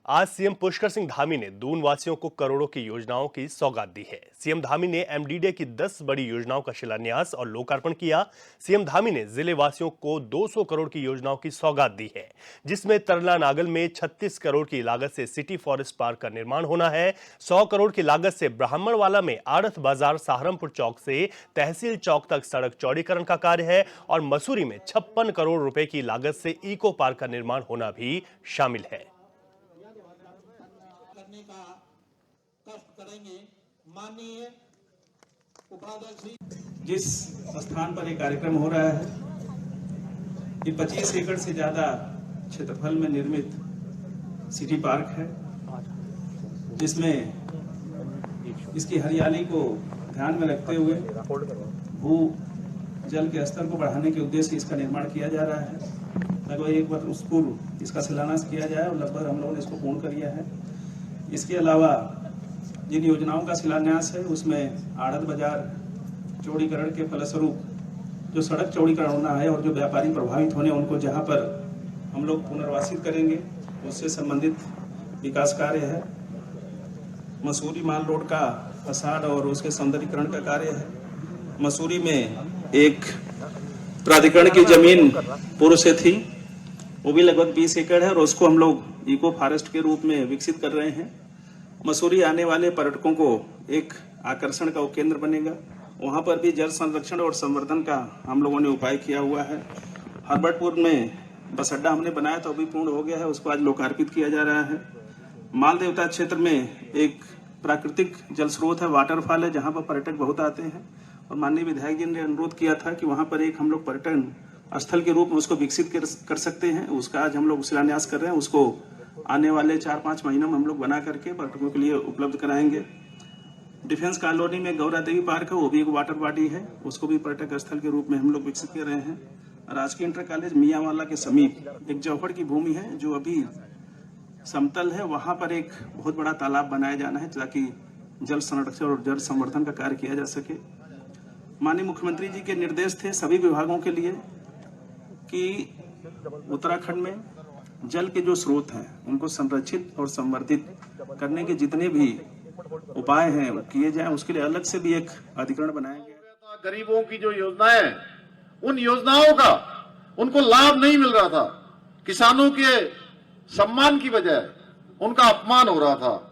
आज सीएम पुष्कर सिंह धामी ने दून वासियों को करोड़ों की योजनाओं की सौगात दी है। सीएम धामी ने एमडीडीए की 10 बड़ी योजनाओं का शिलान्यास और लोकार्पण किया। सीएम धामी ने जिले वासियों को 200 करोड़ की योजनाओं की सौगात दी है, जिसमें तरला नागल में 36 करोड़ की लागत से सिटी फॉरेस्ट पार्क का निर्माण होना है। 100 करोड़ की लागत से ब्राह्मणवाला में आड़त बाजार सहारनपुर चौक से तहसील चौक तक सड़क चौड़ीकरण का कार्य है और मसूरी में 56 करोड़ रुपए की लागत से इको पार्क का निर्माण होना भी शामिल है। करने का कष्ट करेंगे। माननीय उपाध्यक्ष, जिस स्थान पर ये कार्यक्रम हो रहा है, ये 25 एकड़ से ज्यादा क्षेत्रफल में निर्मित सिटी पार्क है, जिसमें इसकी हरियाली को ध्यान में रखते हुए भू जल के स्तर को बढ़ाने के उद्देश्य से इसका निर्माण किया जा रहा है। लगभग एक वर्ष पूर्व इसका शिलान्यास किया जाए और लगभग हम लोगों ने इसको पूर्ण कर लिया है। इसके अलावा जिन योजनाओं का शिलान्यास है उसमें आड़त बाजार चौड़ीकरण के फलस्वरूप जो सड़क चौड़ीकरण होना है और जो व्यापारी प्रभावित होने उनको जहां पर हम लोग पुनर्वासित करेंगे उससे संबंधित विकास कार्य है। मसूरी माल रोड का फसाड और उसके सौंदर्यीकरण का कार्य है। मसूरी में एक प्राधिकरण की जमीन पूर्व से थी, वो भी लगभग 20 एकड़ है और उसको हम लोग इको फॉरेस्ट के रूप में विकसित कर रहे हैं। मसूरी आने वाले पर्यटकों को एक आकर्षण का केंद्र बनेगा। वहां पर भी जल संरक्षण और संवर्धन का हम लोगों ने उपाय किया हुआ है। हरबटपुर में बस अड्डा हमने बनाया तो अभी पूर्ण हो गया है, उसको आज लोकार्पित किया जा रहा है। माल देवता क्षेत्र में एक प्राकृतिक जल स्रोत है, वाटरफॉल है, जहाँ पर पर्यटक बहुत आते हैं और माननीय विधायक जी ने अनुरोध किया था कि वहाँ पर एक हम लोग पर्यटन स्थल के रूप में उसको विकसित कर सकते हैं। उसका आज हम लोग शिलान्यास कर रहे हैं। उसको आने वाले 4-5 महीनों में हम लोग बना करके पर्यटकों के लिए उपलब्ध कराएंगे। डिफेंस कॉलोनी में गौरा देवी पार्क है, वो भी एक वाटर बॉडी है, उसको भी पर्यटक स्थल के रूप में हम लोग विकसित कर रहे हैं। राजकीय इंटर कॉलेज मियांवाला के समीप एक जौहड़ की भूमि है जो अभी समतल है, वहां पर एक बहुत बड़ा तालाब बनाया जाना है ताकि जल संरक्षण और जल संवर्धन का कार्य किया जा सके। माननीय मुख्यमंत्री जी के निर्देश थे सभी विभागों के लिए कि उत्तराखंड में जल के जो स्रोत हैं उनको संरक्षित और संवर्धित करने के जितने भी उपाय हैं किए जाएं, उसके लिए अलग से भी एक अधिकरण बनाया गया। गरीबों की जो योजनाएं, उन योजनाओं का उनको लाभ नहीं मिल रहा था। किसानों के सम्मान की बजाय उनका अपमान हो रहा था।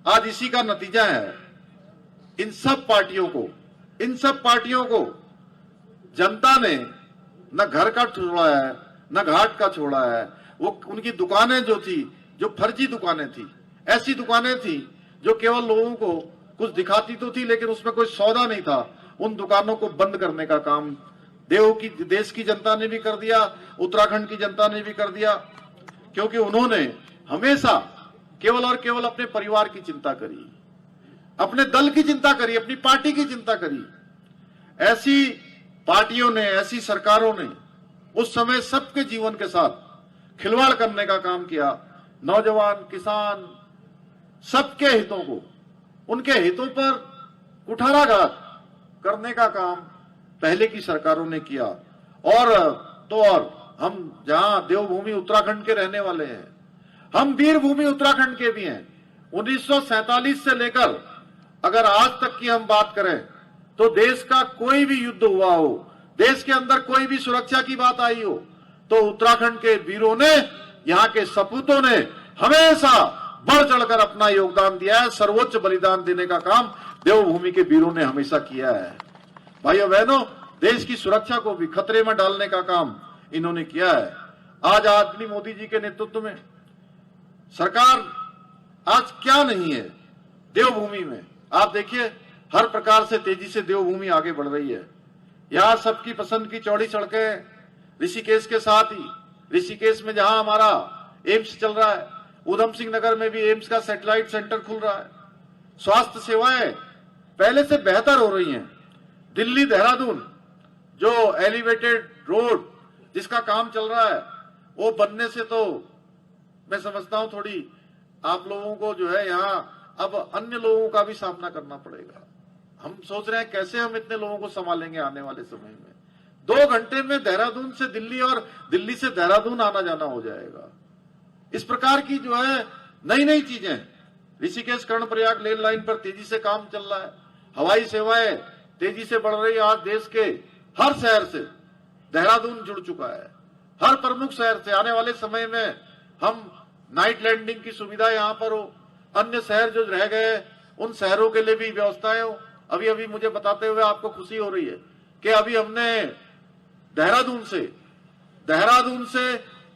आज इसी का नतीजा है। इन सब पार्टियों को जनता ने न घर का छोड़ा है न घाट का छोड़ा है। वो उनकी दुकानें जो थी, जो फर्जी दुकानें थी, ऐसी दुकानें थी जो केवल लोगों को कुछ दिखाती तो थी लेकिन उसमें कोई सौदा नहीं था, उन दुकानों को बंद करने का काम देश की जनता ने भी कर दिया, उत्तराखंड की जनता ने भी कर दिया, क्योंकि उन्होंने हमेशा केवल और केवल अपने परिवार की चिंता करी, अपने दल की चिंता करी, अपनी पार्टी की चिंता करी। ऐसी पार्टियों ने, ऐसी सरकारों ने उस समय सबके जीवन के साथ खिलवाड़ करने का काम किया। नौजवान, किसान, सबके हितों को, उनके हितों पर कुठाराघात करने का काम पहले की सरकारों ने किया। और हम जहां देवभूमि उत्तराखंड के रहने वाले हैं, हम वीर भूमि उत्तराखंड के भी हैं। 1947 से लेकर अगर आज तक की हम बात करें तो देश का कोई भी युद्ध हुआ हो, देश के अंदर कोई भी सुरक्षा की बात आई हो, तो उत्तराखंड के वीरों ने, यहाँ के सपूतों ने हमेशा बढ़ चढ़कर अपना योगदान दिया है। सर्वोच्च बलिदान देने का काम देवभूमि के वीरों ने हमेशा किया है। भाइयों बहनों, देश की सुरक्षा को भी खतरे में डालने का काम इन्होंने किया है। आज आदरणीय मोदी जी के नेतृत्व में सरकार आज क्या नहीं है देवभूमि में। आप देखिए, हर प्रकार से तेजी से देवभूमि आगे बढ़ रही है। यहाँ सबकी पसंद की चौड़ी सड़कें, ऋषिकेश के साथ ही ऋषिकेश में जहां हमारा एम्स चल रहा है, उधम सिंह नगर में भी एम्स का सैटेलाइट सेंटर खुल रहा है। स्वास्थ्य सेवाएं पहले से बेहतर हो रही हैं। दिल्ली देहरादून जो एलिवेटेड रोड जिसका काम चल रहा है, वो बनने से तो मैं समझता हूं थोड़ी आप लोगों को जो है यहाँ अब अन्य लोगों का भी सामना करना पड़ेगा। हम सोच रहे हैं कैसे हम इतने लोगों को संभालेंगे आने वाले समय में। 2 घंटे में देहरादून से दिल्ली और दिल्ली से देहरादून आना जाना हो जाएगा। इस प्रकार की जो है नई नई चीजें, ऋषिकेश कर्णप्रयाग रेल लाइन पर तेजी से काम चल रहा है, हवाई सेवाएं तेजी से बढ़ रही है। आज देश के हर शहर से देहरादून जुड़ चुका है, हर प्रमुख शहर से। आने वाले समय में हम नाइट लैंडिंग की सुविधा यहाँ पर हो, अन्य शहर जो रह गए उन शहरों के लिए भी व्यवस्थाएं हो। अभी अभी मुझे बताते हुए आपको खुशी हो रही है कि अभी हमने देहरादून से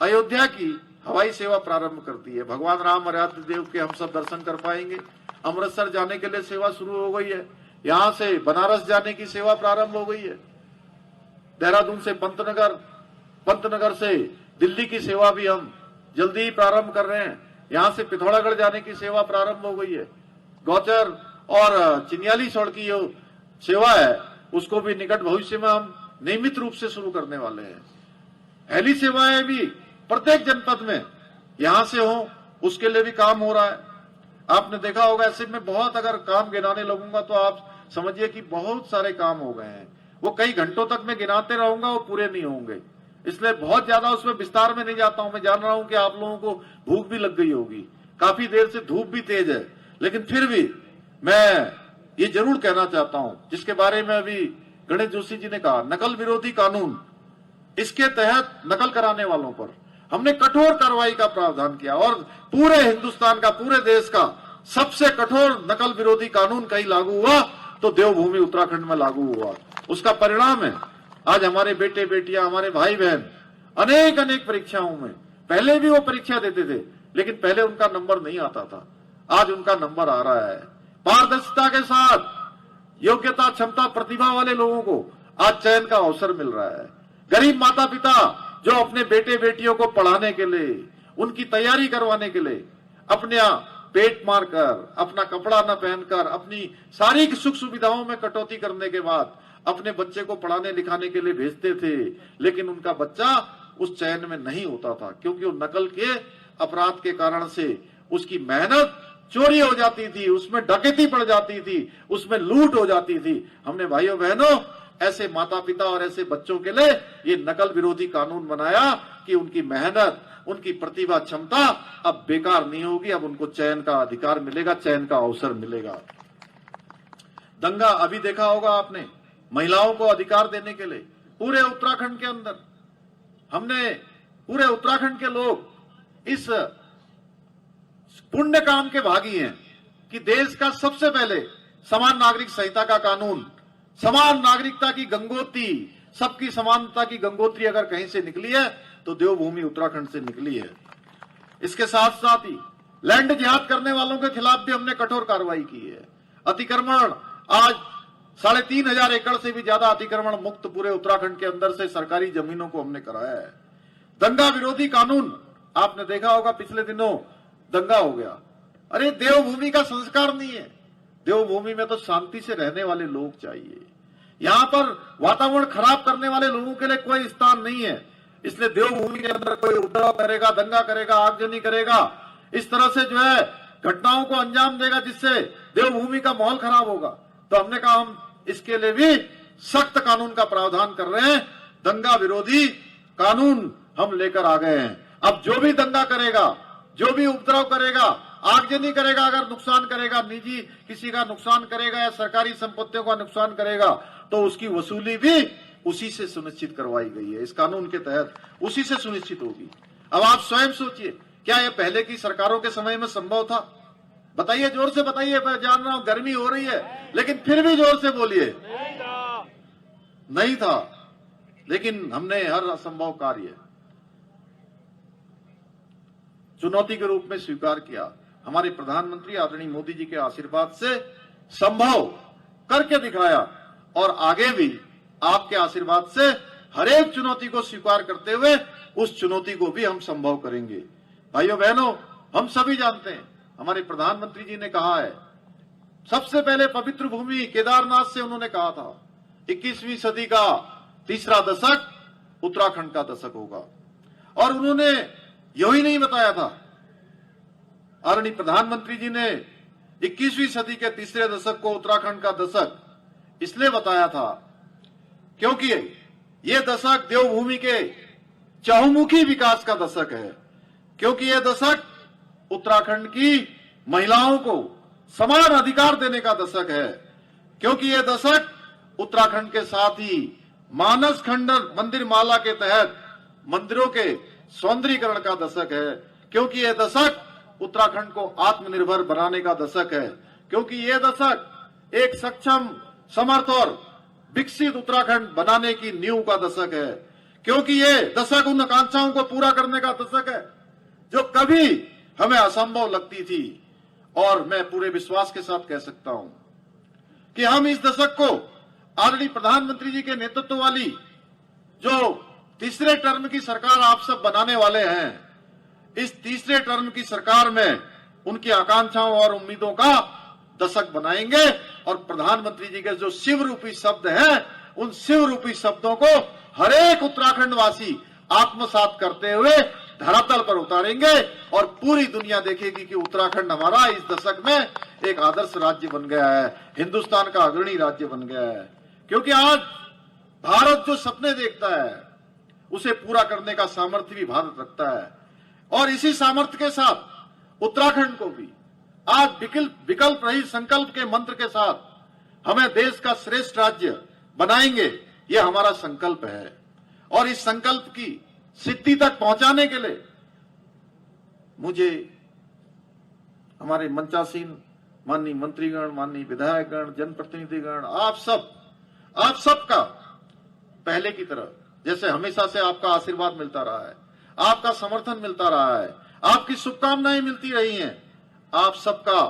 अयोध्या की हवाई सेवा प्रारंभ कर दी है। भगवान राम आराध्य देव के हम सब दर्शन कर पाएंगे। अमृतसर जाने के लिए सेवा शुरू हो गई है, यहां से बनारस जाने की सेवा प्रारंभ हो गई है। देहरादून से पंतनगर से दिल्ली की सेवा भी हम जल्दी ही प्रारंभ कर रहे हैं। यहां से पिथौरागढ़ जाने की सेवा प्रारंभ हो गई है। गौचर और चिन्याली सड़क की जो सेवा है उसको भी निकट भविष्य में हम नियमित रूप से शुरू करने वाले हैं। हेली सेवाएं भी प्रत्येक जनपद में यहां से हो, उसके लिए भी काम हो रहा है। आपने देखा होगा, ऐसे में बहुत अगर काम गिनाने लगूंगा तो आप समझिए कि बहुत सारे काम हो गए हैं। वो कई घंटों तक मैं गिनाते रहूंगा, वो पूरे नहीं होंगे, इसलिए बहुत ज्यादा उसमें विस्तार में नहीं जाता हूं। मैं जान रहा हूं कि आप लोगों को भूख भी लग गई होगी, काफी देर से धूप भी तेज है, लेकिन फिर भी मैं ये जरूर कहना चाहता हूं, जिसके बारे में अभी गणेश जोशी जी ने कहा, नकल विरोधी कानून, इसके तहत नकल कराने वालों पर हमने कठोर कार्रवाई का प्रावधान किया और पूरे हिंदुस्तान का, पूरे देश का सबसे कठोर नकल विरोधी कानून कहीं लागू हुआ तो देवभूमि उत्तराखंड में लागू हुआ। उसका परिणाम है आज हमारे बेटे बेटियां, हमारे भाई बहन अनेक परीक्षाओं में, पहले भी वो परीक्षा देते थे लेकिन पहले उनका नंबर नहीं आता था, आज उनका नंबर आ रहा है। पारदर्शिता के साथ योग्यता, क्षमता, प्रतिभा वाले लोगों को आज चयन का अवसर मिल रहा है। गरीब माता पिता जो अपने बेटे बेटियों को पढ़ाने के लिए, उनकी तैयारी करवाने के लिए अपने पेट मारकर, अपना कपड़ा न पहनकर, अपनी सारी सुख सुविधाओं में कटौती करने के बाद अपने बच्चे को पढ़ाने लिखाने के लिए भेजते थे, लेकिन उनका बच्चा उस चयन में नहीं होता था क्योंकि वो नकल के अपराध के कारण से उसकी मेहनत चोरी हो जाती थी, उसमें डकैती पड़ जाती थी, उसमें लूट हो जाती थी। हमने भाइयों बहनों ऐसे माता पिता और ऐसे बच्चों के लिए ये नकल विरोधी कानून बनाया कि उनकी मेहनत, उनकी प्रतिभा, क्षमता अब बेकार नहीं होगी, अब उनको चयन का अधिकार मिलेगा, चयन का अवसर मिलेगा। दंगा अभी देखा होगा आपने, महिलाओं को अधिकार देने के लिए पूरे उत्तराखंड के अंदर हमने, पूरे उत्तराखंड के लोग इस पुण्य काम के भागी हैं कि देश का सबसे पहले समान नागरिक संहिता का कानून, समान नागरिकता की गंगोत्री, सबकी समानता की गंगोत्री अगर कहीं से निकली है तो देवभूमि उत्तराखंड से निकली है। इसके साथ साथ ही लैंड जिहाद करने वालों के खिलाफ भी हमने कठोर कार्रवाई की है। अतिक्रमण, आज 3500 एकड़ से भी ज्यादा अतिक्रमण मुक्त पूरे उत्तराखंड के अंदर से सरकारी जमीनों को हमने कराया है। दंगा विरोधी कानून, आपने देखा होगा पिछले दिनों दंगा हो गया। अरे देवभूमि का संस्कार नहीं है, देवभूमि में तो शांति से रहने वाले लोग चाहिए। यहां पर वातावरण खराब करने वाले लोगों के लिए कोई स्थान नहीं है, इसलिए देवभूमि के अंदर कोई उपद्रव करेगा, दंगा करेगा, आगजनी करेगा, इस तरह से जो है घटनाओं को अंजाम देगा जिससे देवभूमि का माहौल खराब होगा, तो हमने कहा हम इसके लिए भी सख्त कानून का प्रावधान कर रहे हैं। दंगा विरोधी कानून हम लेकर आ गए हैं। अब जो भी दंगा करेगा, जो भी उपद्रव करेगा, आगजनी करेगा, अगर नुकसान करेगा, निजी किसी का नुकसान करेगा या सरकारी संपत्तियों का नुकसान करेगा, तो उसकी वसूली भी उसी से सुनिश्चित करवाई गई है। इस कानून के तहत उसी से सुनिश्चित होगी। अब आप स्वयं सोचिए, क्या यह पहले की सरकारों के समय में संभव था? बताइए, जोर से बताइए। मैं जान रहा हूं गर्मी हो रही है, लेकिन फिर भी जोर से बोलिए। नहीं था, लेकिन हमने हर असंभव कार्य चुनौती के रूप में स्वीकार किया। हमारे प्रधानमंत्री आदरणीय मोदी जी के आशीर्वाद से संभव करके दिखाया और आगे भी आपके आशीर्वाद से हर एक चुनौती को स्वीकार करते हुए उस चुनौती को भी हम संभव करेंगे। भाइयों बहनों, हम सभी जानते हैं, हमारे प्रधानमंत्री जी ने कहा है, सबसे पहले पवित्र भूमि केदारनाथ से उन्होंने कहा था 21वीं सदी का तीसरा दशक उत्तराखंड का दशक होगा। और उन्होंने यही नहीं बताया था, आदरणीय प्रधानमंत्री जी ने 21वीं सदी के तीसरे दशक को उत्तराखंड का दशक इसलिए बताया था क्योंकि यह दशक देवभूमि के चहुमुखी विकास का दशक है, क्योंकि यह दशक उत्तराखंड की महिलाओं को समान अधिकार देने का दशक है, क्योंकि यह दशक उत्तराखंड के साथ ही मानस खंडन मंदिर माला के तहत मंदिरों के सौंदर्यीकरण का दशक है, क्योंकि यह दशक उत्तराखंड को आत्मनिर्भर बनाने का दशक है, क्योंकि यह दशक एक सक्षम, समर्थ और विकसित उत्तराखंड बनाने की नींव का दशक है, क्योंकि यह दशक उन आकांक्षाओं को पूरा करने का दशक है जो कभी हमें असंभव लगती थी। और मैं पूरे विश्वास के साथ कह सकता हूं कि हम इस दशक को आदरणीय प्रधानमंत्री जी के नेतृत्व वाली जो तीसरे टर्म की सरकार आप सब बनाने वाले हैं, इस तीसरे टर्म की सरकार में उनकी आकांक्षाओं और उम्मीदों का दशक बनाएंगे और प्रधानमंत्री जी के जो शिव रूपी शब्द हैं, उन शिव रूपी शब्दों को हर एक उत्तराखंड वासी आत्मसात करते हुए धरातल पर उतारेंगे और पूरी दुनिया देखेगी कि उत्तराखंड हमारा इस दशक में एक आदर्श राज्य बन गया है, हिंदुस्तान का अग्रणी राज्य बन गया है। क्योंकि आज भारत जो सपने देखता है उसे पूरा करने का सामर्थ्य भी भारत रखता है, और इसी सामर्थ्य के साथ उत्तराखंड को भी आज विकल्प रहित संकल्प के मंत्र के साथ हमें देश का श्रेष्ठ राज्य बनाएंगे, यह हमारा संकल्प है। और इस संकल्प की सिद्धि तक पहुंचाने के लिए मुझे हमारे मंचासीन माननीय मंत्रीगण, माननीय विधायकगण, जनप्रतिनिधिगण, आप सबका पहले की तरह जैसे हमेशा से आपका आशीर्वाद मिलता रहा है, आपका समर्थन मिलता रहा है, आपकी शुभकामनाएं मिलती रही हैं, आप सबका